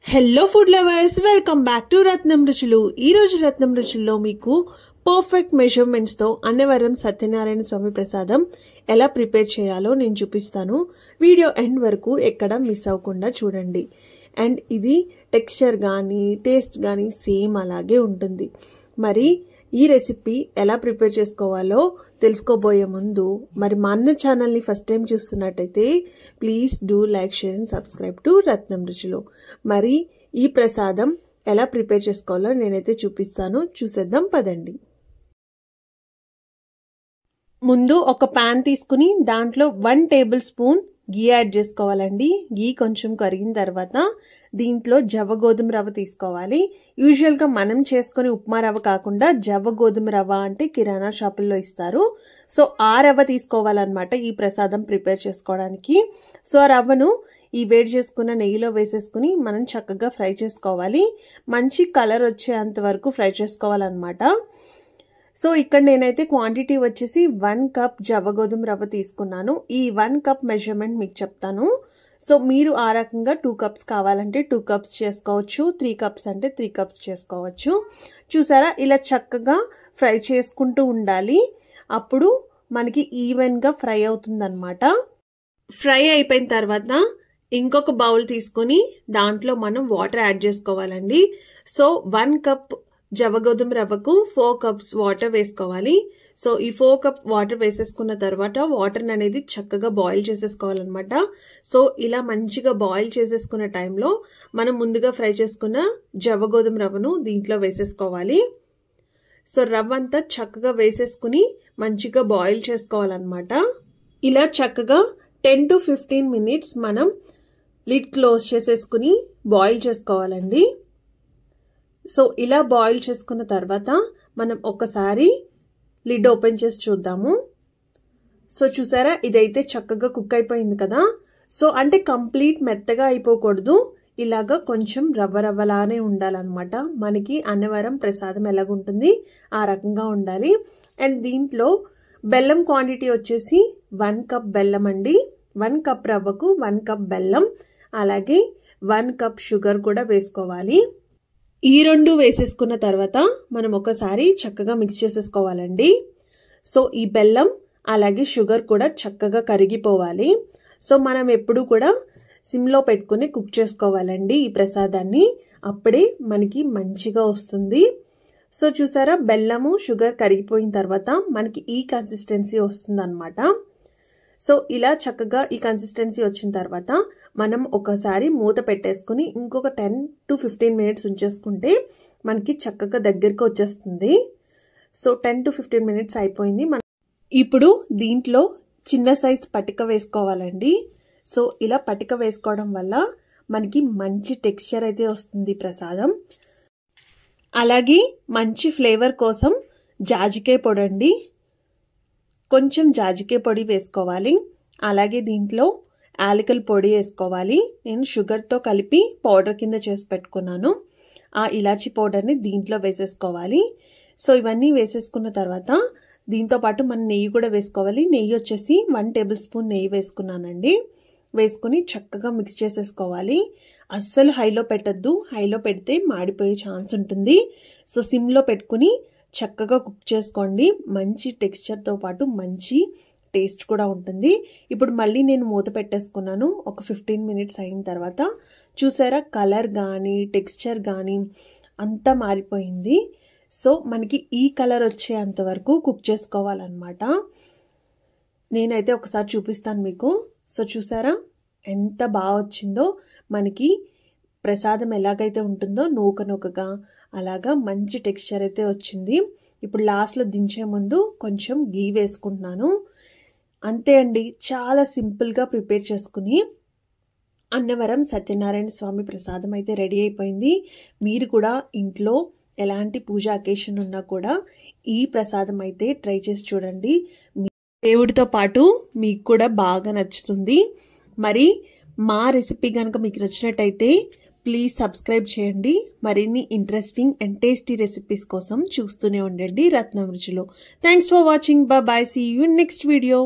Hello food lovers, welcome back to Ratnam Ruchulu. ఈ రోజు రత్నం రుచుల్లో మీకు పర్ఫెక్ట్ మెజర్మెంట్స్ తో అన్నవరం సత్యనారాయణ స్వామి ప్రసాదం ఎలా ప్రిపేర్ చేయాలో నేను చూపిస్తాను. వీడియో ఎండ్ వరకు ఎక్కడ మిస్ అవ్వకుండా చూడండి. అండ్ ఇది టెక్స్చర్ కానీ టేస్ట్ కానీ సేమ్ అలాగే ఉంటుంది. మరి ఈ రెసిపీ ఎలా ప్రిపేర్ చేసుకోవాలో తెలుసుకోబోయే ముందు మరి మా అన్న ఛానల్ని ఫస్ట్ టైం చూస్తున్నట్టయితే please do like, share and subscribe to Ratnam Ruchulu. మరి ఈ ప్రసాదం ఎలా ప్రిపేర్ చేసుకోవాలో నేనైతే చూపిస్తాను. చూసేద్దాం పదండి. ముందు ఒక ప్యాన్ తీసుకుని దాంట్లో 1 టేబుల్ స్పూన్ గీ యాడ్ చేసుకోవాలండి. గీ కొంచెం కరిగిన తర్వాత దీంట్లో జవ గోధుమ రవ్వ తీసుకోవాలి. యూజువల్గా మనం చేసుకునే ఉప్మా రవ్వ కాకుండా జవ గోధుమ రవ్వ అంటే కిరాణా షాపుల్లో ఇస్తారు. సో ఆ రవ్వ తీసుకోవాలన్నమాట ఈ ప్రసాదం ప్రిపేర్ చేసుకోవడానికి. సో ఆ రవ్వను ఈ వేడి చేసుకున్న నెయ్యిలో వేసేసుకుని మనం చక్కగా ఫ్రై చేసుకోవాలి. మంచి కలర్ వచ్చేంత వరకు ఫ్రై చేసుకోవాలన్నమాట. సో ఇక్కడ నేనైతే క్వాంటిటీ వచ్చేసి 1 కప్ జవ గోధుమ రవ్వ తీసుకున్నాను. ఈ 1 కప్ మెజర్మెంట్ మీకు చెప్తాను. సో మీరు ఆ రకంగా 2 కప్స్ కావాలంటే 2 కప్స్ చేసుకోవచ్చు, 3 కప్స్ అంటే 3 కప్స్ చేసుకోవచ్చు. చూసారా, ఇలా చక్కగా ఫ్రై చేసుకుంటూ ఉండాలి. అప్పుడు మనకి ఈవెన్గా ఫ్రై అవుతుందన్నమాట. ఫ్రై అయిపోయిన తర్వాత ఇంకొక బౌల్ తీసుకొని దాంట్లో మనం వాటర్ యాడ్ చేసుకోవాలండి. సో 1 కప్ జవ గోధుమ రవ్వకు 4 కప్స్ వాటర్ వేసుకోవాలి. సో ఈ 4 కప్ వాటర్ వేసేసుకున్న తర్వాత వాటర్ అనేది చక్కగా బాయిల్ చేసేసుకోవాలన్నమాట. సో ఇలా మంచిగా బాయిల్ చేసేసుకున్న టైంలో మనం ముందుగా ఫ్రై చేసుకున్న జవ గోధుమ రవ్వను దీంట్లో వేసేసుకోవాలి. సో రవ్వ అంతా చక్కగా వేసేసుకుని మంచిగా బాయిల్ చేసుకోవాలన్నమాట. ఇలా చక్కగా 10 to 15 మినిట్స్ మనం లిడ్ క్లోజ్ చేసేసుకుని బాయిల్ చేసుకోవాలండి. సో ఇలా బాయిల్ చేసుకున్న తర్వాత మనం ఒకసారి లిడ్ ఓపెన్ చేసి చూద్దాము. సో చూసారా, ఇదైతే చక్కగా కుక్ అయిపోయింది కదా. సో అంటే కంప్లీట్ మెత్తగా అయిపోకూడదు, ఇలాగా కొంచెం రవ్వ రవ్వలానే ఉండాలన్నమాట. మనకి అన్నవరం ప్రసాదం ఎలాగుంటుంది ఆ రకంగా ఉండాలి. అండ్ దీంట్లో బెల్లం క్వాంటిటీ వచ్చేసి 1 కప్ బెల్లం అండి. 1 కప్ రవ్వకు 1 కప్ బెల్లం, అలాగే 1 కప్ షుగర్ కూడా వేసుకోవాలి. ఈ రెండు వేసేసుకున్న తర్వాత మనం ఒకసారి చక్కగా మిక్స్ చేసేసుకోవాలండి. సో ఈ బెల్లం అలాగే షుగర్ కూడా చక్కగా కరిగిపోవాలి. సో మనం ఎప్పుడు కూడా సిమ్లో పెట్టుకుని కుక్ చేసుకోవాలండి ఈ ప్రసాదాన్ని. అప్పుడే మనకి మంచిగా వస్తుంది. సో చూసారా, బెల్లము షుగర్ కరిగిపోయిన తర్వాత మనకి ఈ కన్సిస్టెన్సీ వస్తుందన్నమాట. సో ఇలా చక్కగా ఈ కన్సిస్టెన్సీ వచ్చిన తర్వాత మనం ఒకసారి మూత పెట్టేసుకుని ఇంకొక 10 to 15 మినిట్స్ ఉంచేసుకుంటే మనకి చక్కగా దగ్గరికి వచ్చేస్తుంది. సో 10 to 15 మినిట్స్ అయిపోయింది. ఇప్పుడు దీంట్లో చిన్న సైజ్ పటిక వేసుకోవాలండి. సో ఇలా పటిక వేసుకోవడం వల్ల మనకి మంచి టెక్స్చర్ అయితే వస్తుంది ప్రసాదం. అలాగే మంచి ఫ్లేవర్ కోసం జాజికాయ పొడి అండి, కొంచెం జాజికాయ పొడి వేసుకోవాలి. అలాగే దీంట్లో యాలకుల పొడి వేసుకోవాలి. నేను షుగర్తో కలిపి పౌడర్ కింద చేసి పెట్టుకున్నాను. ఆ ఇలాచీ పౌడర్ని దీంట్లో వేసేసుకోవాలి. సో ఇవన్నీ వేసేసుకున్న తర్వాత దీంతో పాటు మనం నెయ్యి కూడా వేసుకోవాలి. నెయ్యి వచ్చేసి 1 టేబుల్ స్పూన్ నెయ్యి వేసుకున్నానండి. వేసుకుని చక్కగా మిక్స్ చేసేసుకోవాలి. అస్సలు హైలో పెట్టద్దు, హైలో పెడితే మాడిపోయే ఛాన్స్ ఉంటుంది. సో సిమ్లో పెట్టుకుని చక్కగా కుక్ చేసుకోండి. మంచి టెక్స్చర్తో పాటు మంచి టేస్ట్ కూడా ఉంటుంది. ఇప్పుడు మళ్ళీ నేను మూత పెట్టేసుకున్నాను. ఒక 15 మినిట్స్ అయిన తర్వాత చూసారా, కలర్ కానీ టెక్స్చర్ కానీ అంతా మారిపోయింది. సో మనకి ఈ కలర్ వచ్చేంత వరకు కుక్ చేసుకోవాలన్నమాట. నేనైతే ఒకసారి చూపిస్తాను మీకు. సో చూసారా ఎంత బాగా వచ్చిందో. మనకి ప్రసాదం ఎలాగైతే ఉంటుందో నూక నూకగా అలాగా మంచి టెక్స్చర్ అయితే వచ్చింది. ఇప్పుడు లాస్ట్లో దించే ముందు కొంచెం గీ వేసుకుంటున్నాను. అంతే అండి, చాలా సింపుల్గా ప్రిపేర్ చేసుకుని అన్నవరం సత్యనారాయణ స్వామి ప్రసాదం అయితే రెడీ అయిపోయింది. మీరు కూడా ఇంట్లో ఎలాంటి పూజ అకేషన్ ఉన్నా కూడా ఈ ప్రసాదం అయితే ట్రై చేసి చూడండి. దేవుడితో పాటు మీకు కూడా బాగా నచ్చుతుంది. మరి మా రెసిపీ కనుక మీకు నచ్చినట్టయితే ప్లీజ్ సబ్స్క్రైబ్ చేయండి. మరిన్ని ఇంట్రెస్టింగ్ అండ్ టేస్టీ రెసిపీస్ కోసం చూస్తూనే ఉండండి Ratnam Ruchulu. Thanks for watching. Bye. See you next video.